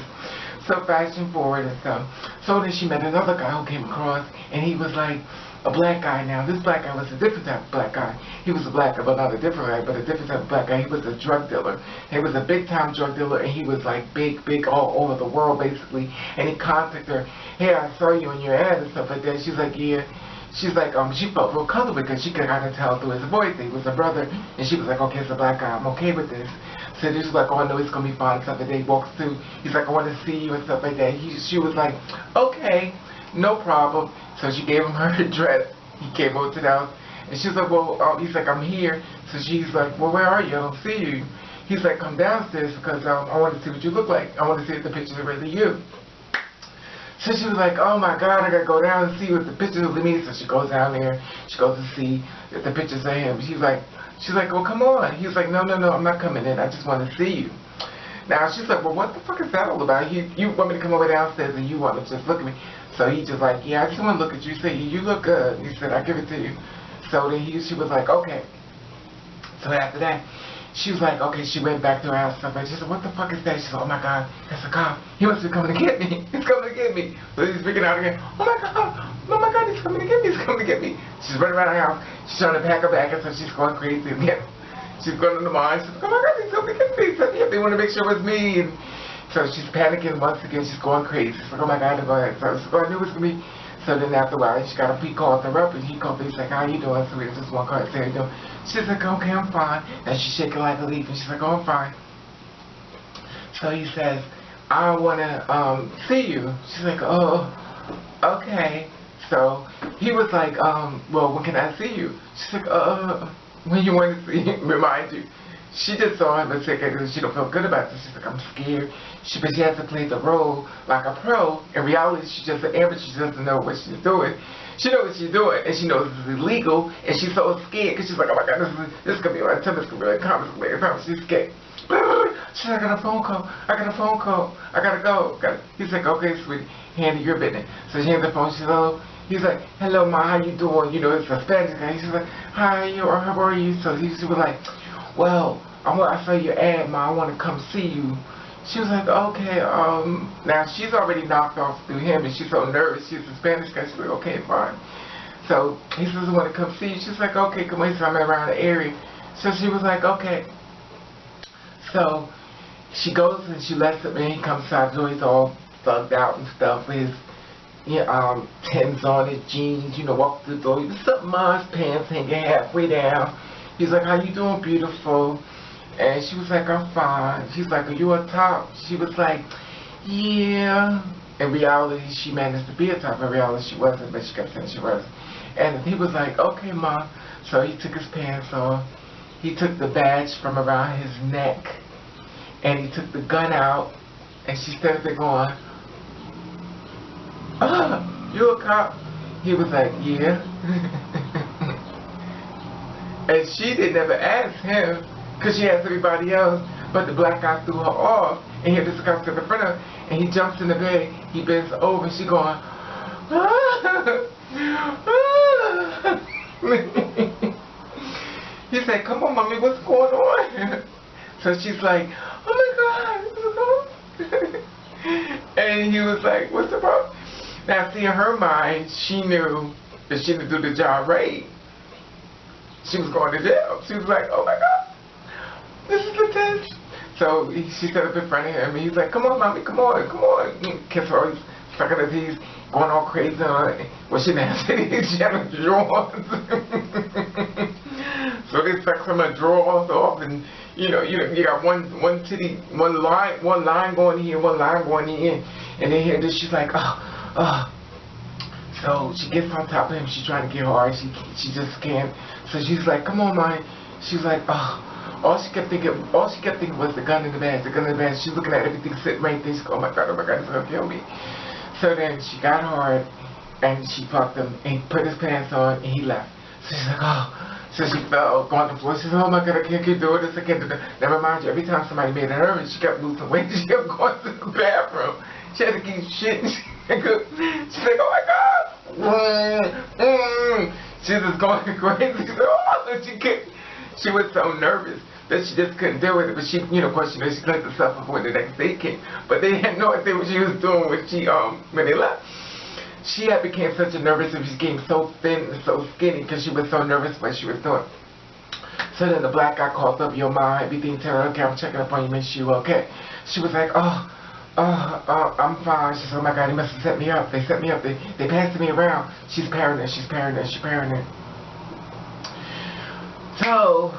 So fashion forward and stuff. So then she met another guy who came across, and he was like a black guy now. This black guy was a different type of black guy. He was a black guy, but not a different guy, but a different type of black guy. He was a drug dealer. He was a big-time drug dealer, and he was like big all over the world, basically. And he contacted her, hey, I saw you on your ad and stuff like that. She's like, yeah. She's like, she felt real comfortable because she could kind of tell through his voice that he was a brother. And she was like, okay, it's a black guy. I'm okay with this. So she was like, oh, I know it's going to be fine and stuff like that. He walks through. He's like, I want to see you and stuff like that. She was like, okay, no problem. So she gave him her address. He came over to the house. And she was like, well, he's like, I'm here. So she's like, well, where are you? I don't see you. He's like, come downstairs because I want to see what you look like. I want to see if the pictures are really you. So she was like, oh my God, I gotta go down and see what the pictures really mean. So she goes down there, she goes to see if the pictures are him. She's like, well, come on. He was like, no, I'm not coming in. I just want to see you. Now she's like, well, what the fuck is that all about? You want me to come over downstairs and you want to just look at me? So he just like, yeah, I just want to look at you. Say, you look good. He said, I'll give it to you. So then she was like, okay. So after that, she was like, okay, she went back to her house and stuff. And she said, what the fuck is that? She said, oh my God, that's a cop. He must be coming to get me. He's coming to get me. So he's freaking out again. Oh my God, he's coming to get me. He's coming to get me. She's running around her house. She's trying to pack her bag and so she's going crazy again. She's going in the mind. She's like, oh my God, he's coming to get me. So yeah, they want to make sure it was me. And so she's panicking once again. She's going crazy. She's like, oh my God, they're going. So I knew it was going to be. So then after a while, he called her up and he called me. He's like, how you doing? So we just one call and say, how you doing? She's like, okay, I'm fine. And she's shaking like a leaf and she's like, oh, I'm fine. So he says, I want to see you. She's like, oh, okay. So he was like, well, when can I see you? She's like, when you want to see him, remind you. She just saw him and said, because she don't feel good about this. She's like, I'm scared. But she has to play the role like a pro. In reality, she's just an amateur. She doesn't know what she's doing. She knows what she's doing, and she knows it's illegal, and she's so scared, because she's like, oh my God, this is going to be my time, this is going to be my comment, she's scared. She's like, I got a phone call, I got to go. He's like, okay, sweetie, handle your business. So she hands the phone, she's like, hello. He's like, hello, Ma, how you doing? You know, it's a Spanish guy. She's like, hi, how are you? So she was like, well, I saw your ad, Ma, I want to come see you. She was like, okay, now she's already knocked off through him, and she's so nervous. She's a Spanish guy. She's like, okay, fine. So he says, I want to come see you. She's like, okay, come on. So I'm around the area. So she was like, okay. So she goes and she lets him in. He comes outside, so he's all thugged out and stuff with yeah, Tim's on his jeans, you know, walked through the door. He was up mom's pants hanging halfway down. He's like, how you doing, beautiful? And she was like, I'm fine. She's like, are you a top? She was like, yeah. In reality, she managed to be a top. In reality, she wasn't, but she kept saying she was. And he was like, okay, Mom. So he took his pants off. He took the badge from around his neck. And he took the gun out. And she started there going, you a cop? He was like, yeah. And she didn't ever ask him, because she asked everybody else, but the black guy threw her off, and he had this guy in the front of her, and he jumps in the bed, he bends over, and she going, he said, come on, mommy, what's going on? So she's like, oh my God, and he was like, what's the problem? Now, see, in her mind, she knew that she didn't do the job right. She was going to jail. She was like, oh my God, this is the test. So she stood up in front of him, and he's like, come on, mommy, come on, come on. He kissed her, he's sucking her teeth, going all crazy on her. Well, she didn't have titties, she had drawers. So they sucked some of her drawers off, and you got one titty, one line going here, one line going in, and then here she's like, so she gets on top of him, she's trying to get hard, she just can't. So she's like, come on, mommy. She's like, all she kept thinking was the gun in the bag, the gun in the bag. She's looking at everything sitting right there. She's going, oh my God, it's gonna kill me. So then she got hard, and she fucked him, and he put his pants on, and he left. So she's like, so she fell on the floor. She said, oh my God, I can't keep doing this, I can't do that. Now remind you, every time somebody made her nervous, she kept losing weight, she kept going to the bathroom. She had to keep shitting. She's like, oh my God. She was going crazy. She was so nervous that she just couldn't deal with it. But she, of course, she cleaned herself before the next day came. But they had no idea what she was doing when they left. She had became such a nervous, and she became so thin and so skinny because she was so nervous what she was doing. So then the black guy called up, your mom, everything, tell her, okay, I'm checking up on you, make sure you okay. She was like, I'm fine. She said, oh my God, they must have set me up. They set me up. They passed me around. She's paranoid. She's paranoid. She's paranoid. So,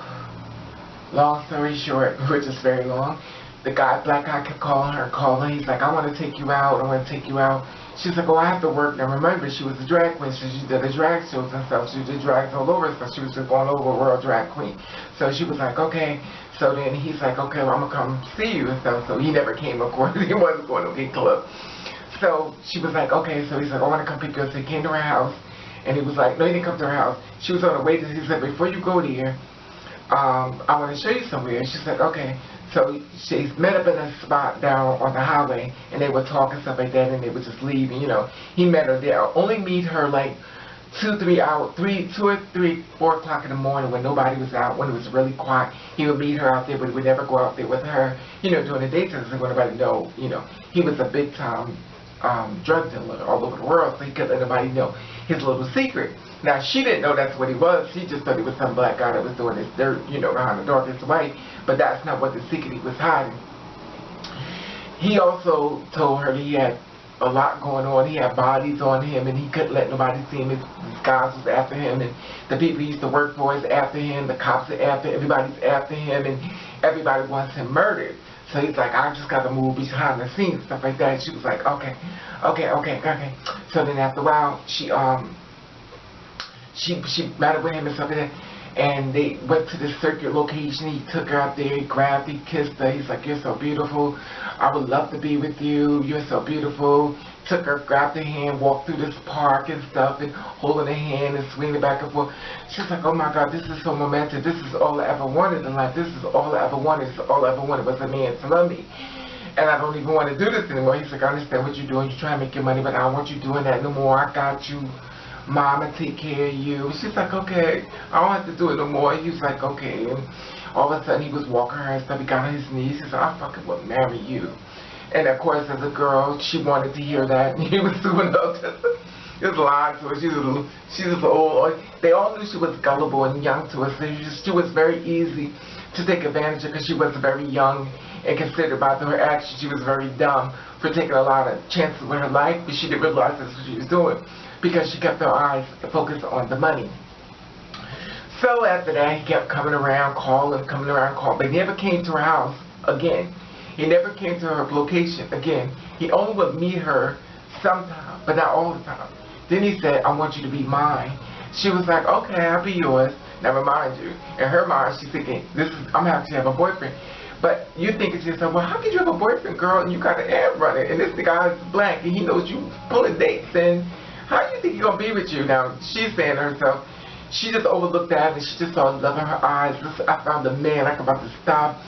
long story short, which is very long, the black guy kept calling her. He's like, I want to take you out. I want to take you out. She's like, oh, I have to work. Now remember, she was a drag queen, so she did the drag shows and stuff. She did drags all over, so she was just going over world drag queen. So she was like, okay. So then he's like, okay, well, I'm going to come see you and stuff. So he never came, of course. He wasn't going to get club. So she was like, okay. So he's like, I want to come pick you up. So he came to her house. And he was like, no, he didn't come to her house. She was on the way to, he said, before you go there, I want to show you somewhere. And she's like, okay. So she met up in a spot down on the highway, and they were talking stuff like that, and they were just leaving, He met her there. Only meet her like 2 or 3, 4 o'clock in the morning when nobody was out, when it was really quiet. He would meet her out there, but he would never go out there with her, during the daytime, so nobody know, He was a big time drug dealer all over the world, so he couldn't let nobody know his little secret. Now, she didn't know that's what he was. She just thought he was some black guy that was doing this dirt, behind the darkest way. But that's not what the secret he was hiding. He also told her that he had a lot going on. He had bodies on him, and he couldn't let nobody see him. His guys was after him, and the people he used to work for is after him. The cops are after him. Everybody's after him, and everybody wants him murdered. So he's like, I just got to move behind the scenes, stuff like that. And she was like, okay. So then after a while, she met up with him and stuff like that, and they went to this circuit location. He took her out there, he grabbed, he kissed her. He's like, you're so beautiful. I would love to be with you. You're so beautiful. Took her, grabbed her hand, walked through this park and stuff, and holding her hand and swinging back and forth. She's like, oh my God, this is so romantic. This is all I ever wanted in life. This is all I ever wanted. This is all I ever wanted was a man to love me. And I don't even want to do this anymore. He's like, I understand what you're doing. You're trying to make your money, but I don't want you doing that no more. I got you. Mama, take care of you. She's like, okay, I don't have to do it no more. He was like, okay. And all of a sudden, he was walking her and stuff. He got on his knees. He said, I fucking will marry you. And of course, as a girl, she wanted to hear that. And he was doing those. He was lying to her. She was old. They all knew she was gullible and young to us. So she was very easy to take advantage of because she was very young and considered by her actions she was very dumb for taking a lot of chances with her life, but she didn't realize that's what she was doing because she kept her eyes focused on the money. So after that, he kept coming around, calling, but he never came to her house again. He never came to her location again. He only would meet her sometimes, but not all the time. Then he said, I want you to be mine. She was like, okay, I'll be yours. Never mind you. In her mind, she's thinking, I'm going to have to have a boyfriend. But you think to yourself, well, how could you have a boyfriend, girl, and you got an ad running, and this guy's black, and he knows you pulling dates, and how do you think he's going to be with you? Now, she's saying to herself, she just overlooked that, and she just started loving her eyes. I found a man, I'm about to stop.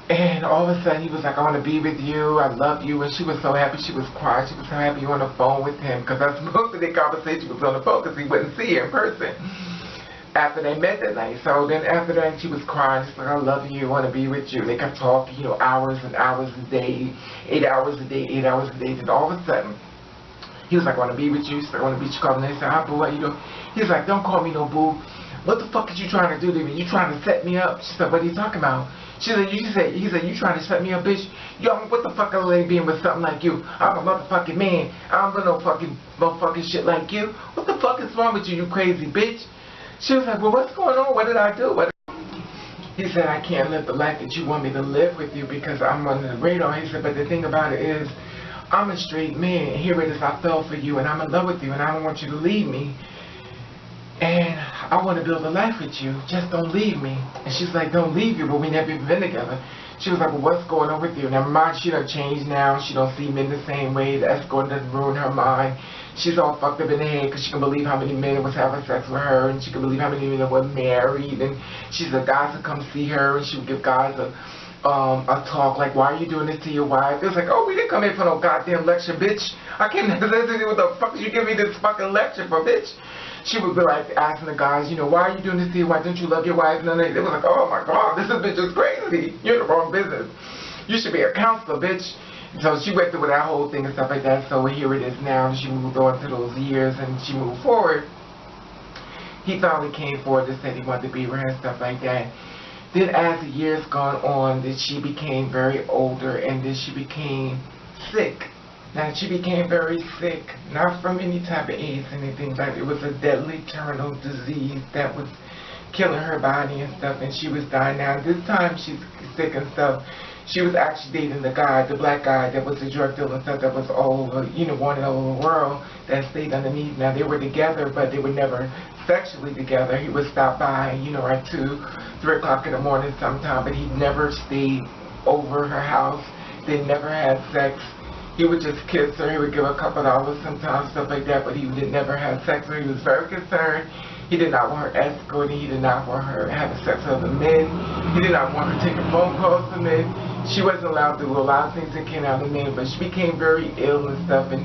And all of a sudden, he was like, I want to be with you, I love you, and she was so happy, she was crying, she was so happy on the phone with him, because that's most of their conversation was on the phone, because he wouldn't see her in person after they met that night. So then after that, she was crying. She's like, I love you, I want to be with you. And they kept talking, you know, hours and hours a day, 8 hours a day, 8 hours a day. And all of a sudden, he was like, I want to be with you. She's like, I want to be with you. And they said, hi, boo, what you doing? He's like, don't call me no boo. What the fuck is you trying to do to me? You trying to set me up? She said, what are you talking about? He said, you trying to set me up, bitch? Yo, what the fuck are they being with something like you? I'm a motherfucking man. I don't do no fucking shit like you. What the fuck is wrong with you, you crazy bitch? She was like, well, what's going on? What did I do? He said, I can't live the life that you want me to live with you because I'm on the radar. He said, but the thing about it is, I'm a straight man. Here it is, I fell for you, and I'm in love with you, and I don't want you to leave me. And I want to build a life with you. Just don't leave me. And she's like, don't leave you, but we never even been together. She was like, well, what's going on with you? Never mind, she done changed now. She don't see men the same way. The escort doesn't ruin her mind. She's all fucked up in the head because she can believe how many men was having sex with her, and she can believe how many men were married, and she's a guys that come see her, and she would give guys a talk like, why are you doing this to your wife? It was like, oh, we didn't come in for no goddamn lecture, bitch. I came to listen to what the fuck did you give me this fucking lecture for, bitch? She would be like asking the guys, you know, why are you doing this to your wife? Don't you love your wife? And then they was like, oh my god, this bitch is crazy. You're in the wrong business. You should be a counselor, bitch. So she went through that whole thing and stuff like that. So here it is now. She moved on to those years and she moved forward. He finally came forward and said he wanted to be with her and stuff like that. Then as the years gone on, then she became very older and then she became sick. Now she became very sick, not from any type of AIDS or anything, but it was a deadly terminal disease that was killing her body and stuff, and she was dying. Now this time she's sick and stuff. She was actually dating the guy, the black guy that was a drug dealer and stuff that was all over, you know, wanted all over the world that stayed underneath. Now they were together, but they were never sexually together. He would stop by, you know, at 2, 3 o'clock in the morning sometime, but he never stayed over her house. They never had sex. He would just kiss her. He would give her a couple dollars sometimes, stuff like that, but he did never have sex with her. He was very concerned. He did not want her escorting. He did not want her having sex with other men. He did not want her taking phone calls to men. She wasn't allowed to do a lot of things that came out of men, but she became very ill and stuff, and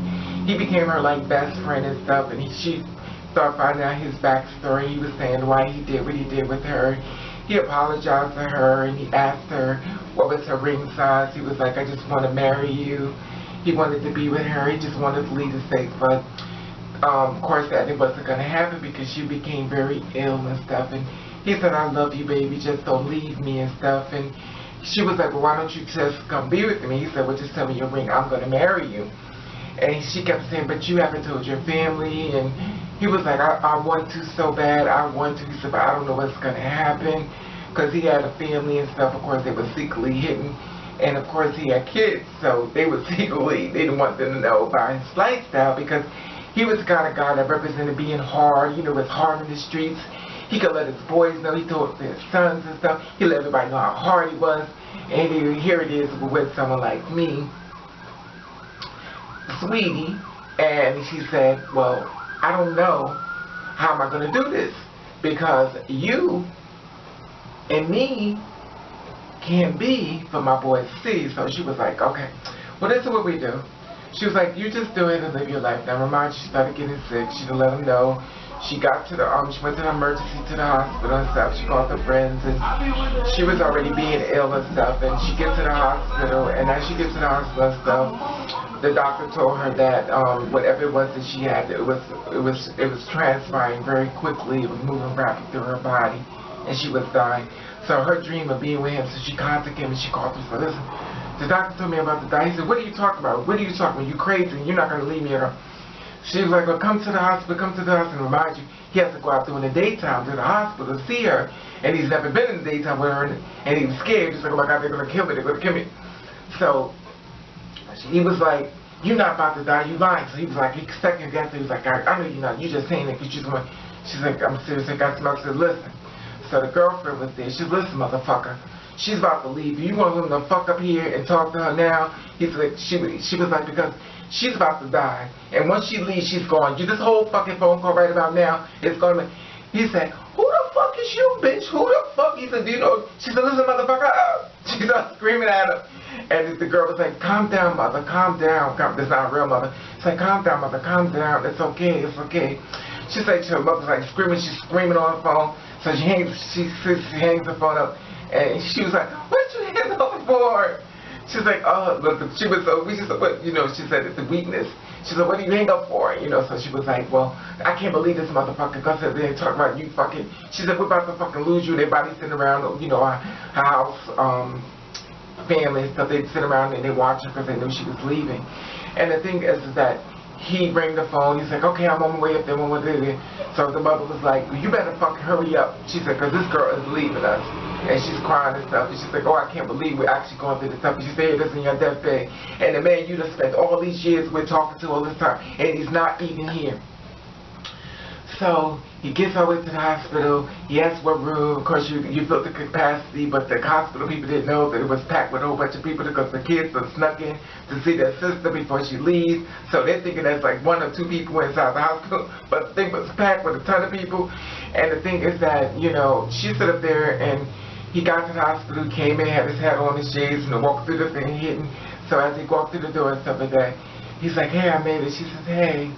he became her like best friend and stuff, and she started finding out his backstory. He was saying why he did what he did with her. He apologized to her, and he asked her what was her ring size. He was like, I just want to marry you. He wanted to be with her. He just wanted to lead a safe, but of course that it wasn't going to happen because she became very ill and stuff. And he said, I love you, baby. Just don't leave me and stuff. And she was like, well, why don't you just come be with me? He said, well, just tell me your ring. I'm going to marry you. And she kept saying, but you haven't told your family. And he was like, I want to so bad. I want to. He said, but I don't know what's going to happen. Because he had a family and stuff. Of course, they were secretly hidden. And of course he had kids, so they were secretly, they didn't want them to know about his lifestyle because he was the kind of guy that represented being hard, you know, was hard in the streets. He could let his boys know, he told his sons and stuff, he let everybody know how hard he was. And here it is with someone like me, Sweety, and she said, well, I don't know how am I going to do this because you and me can't be for my boy to see. So she was like, okay, well, this is what we do. She was like, you just do it and live your life. Now, remind you, she started getting sick. She didn't let him know. She got to the, she went to the emergency to the hospital and stuff. She called her friends and she was already being ill and stuff. And she gets to the hospital, and as she gets to the hospital and stuff, the doctor told her that whatever it was that she had, it was transpiring very quickly. It was moving rapidly through her body, and she was dying. So her dream of being with him, so she contacted him and she called him and said, listen, the doctor told me about the die. He said, what are you talking about? What are you talking about? You crazy. You're not going to leave me alone. She was like, well, come to the hospital, and remind you, he has to go out during the daytime to the hospital to see her. And he's never been in the daytime with her, and he was scared. He's like, oh my God, they're going to kill me, they're going to kill me. So he was like, you're not about to die, you lying. So he was like, he second guessed it. He was like, I know you're not, you're just saying it because you just want. She's like, I'm serious, I got smoked. I said, listen. So the girlfriend was there. She said, listen, motherfucker, she's about to leave. You want him to fuck up here and talk to her now? He said, she was like, because she's about to die, and once she leaves, she's gone. This whole fucking phone call right about now is going to. He said, who the fuck is you, bitch? Who the fuck? He said, do you know? She said, listen, motherfucker. She started screaming at him. And the girl was like, calm down, mother, calm down. That's not a real mother. It's like, calm down, mother, calm down. It's okay, it's okay. She's like, her mother's like screaming. She's screaming on the phone. So she hangs the phone up. And she was like, what you hang up for? She's like, oh, but she was so, she said, but, you know, she said it's a weakness. She said, what do you hang up for? You know, so she was like, well, I can't believe this motherfucker, because they talk about you fucking, she said, we're about to fucking lose you. Their body sitting around, you know, our house, family and stuff. They'd sit around and they watch her because they knew she was leaving. And the thing is that he rang the phone. He's like, okay, I'm on my way up there. So the mother was like, you better fucking hurry up. She said, because this girl is leaving us. And she's crying and stuff. And she's like, oh, I can't believe we're actually going through this stuff. She said, this in your deathbed. And the man you just spent all these years with talking to all this time, and he's not even here. So he gets our way to the hospital. He asks what room. Of course, you built the capacity, but the hospital people didn't know that it was packed with a whole bunch of people because the kids are snuck in to see their sister before she leaves. So they're thinking there's like 1 or 2 people inside the hospital, but the thing was packed with a ton of people. And the thing is that, you know, she stood up there and he got to the hospital, came in, had his hat on, his shades, and walked through the thing hidden. So as he walked through the door and stuff like that, he's like, hey, I made it. She says, hey.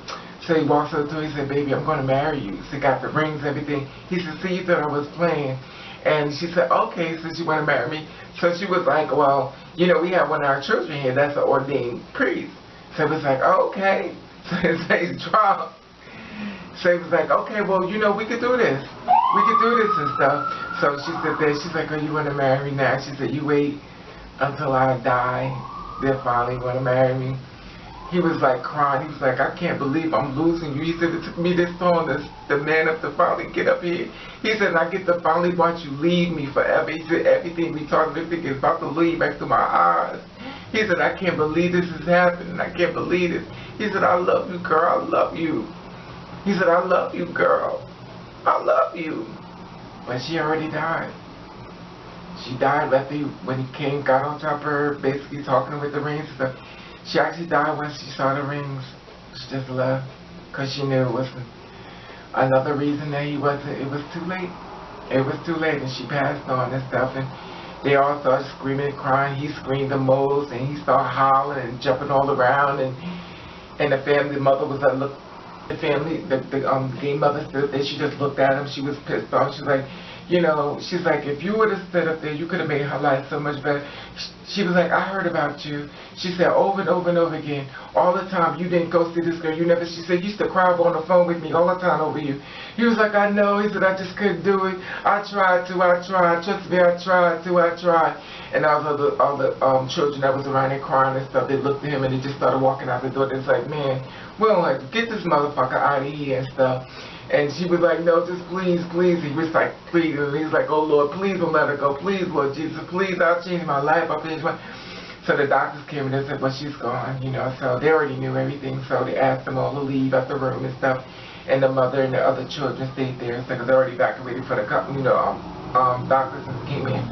So he walks up to her, he said, baby, I'm going to marry you. So he got the rings and everything. He said, see, you thought I was playing. And she said, okay, since you want to marry me. So she was like, well, you know, we have one of our children here that's an ordained priest. So it was like, oh, okay. So he's drunk. So he was like, okay, well, you know, we could do this. We could do this and stuff. So she said that, she's like, oh, you want to marry me now? She said, you wait until I die, then finally you want to marry me. He was like crying. He was like, I can't believe I'm losing you. He said, it took me this long, the man up to finally get up here. He said, I get to finally watch you leave me forever. He said, everything we talked, everything is about to leave back to my eyes. He said, I can't believe this is happening. I can't believe this. He said, I love you, girl. I love you. He said, I love you, girl. I love you. But she already died. She died after when he came, got on top of her, basically talking with the rings and stuff. She actually died when she saw the rings. She just left because she knew it was another reason that it was too late. It was too late, and she passed on and stuff. And they all started screaming and crying. He screamed the most, and he started howling and jumping all around. And the family, the mother was like, look, the family, the gay mother stood there. She just looked at him. She was pissed off. She's like, you know, she's like, if you would have stood up there, you could have made her life so much better. She was like, I heard about you. She said over and over and over again, all the time, you didn't go see this girl. You never, she said, you used to cry on the phone with me all the time over you. He was like, I know. He said, I just couldn't do it. I tried to. Trust me, I tried to. And all the children that was around there crying and stuff, they looked at him and they just started walking out the door. They was like, man, we don't like, get this motherfucker out of here and stuff. And she was like, no, just please, please. He was like, please. And he's like, oh, Lord, please don't let her go. Please, Lord Jesus, please, I'll change my life. I'll change my... So the doctors came and they said, well, she's gone, you know. So they already knew everything. So they asked them all to leave out the room and stuff. And the mother and the other children stayed there. So they already evacuated for the, you know, doctors came in.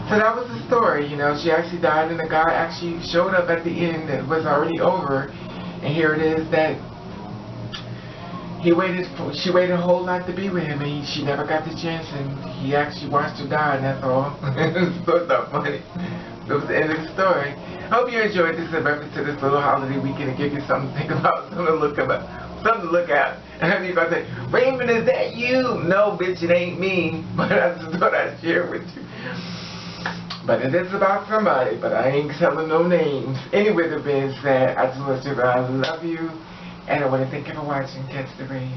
So that was the story, you know. She actually died and the guy actually showed up at the end. It was already over. And here it is that she waited a whole life to be with him, and she never got the chance, and he actually watched her die, and that's all. So it's not funny. That was the end of the story. Hope you enjoyed this reference to this little holiday weekend and give you something to think about, something to look at. And I mean, if I say, Raymond, is that you? No, bitch, it ain't me. But I just thought I'd share with you. But it is about somebody, but I ain't telling no names. Anyway, the being said, I just want to say that I love you. And I want to thank you for watching Catch the Rain.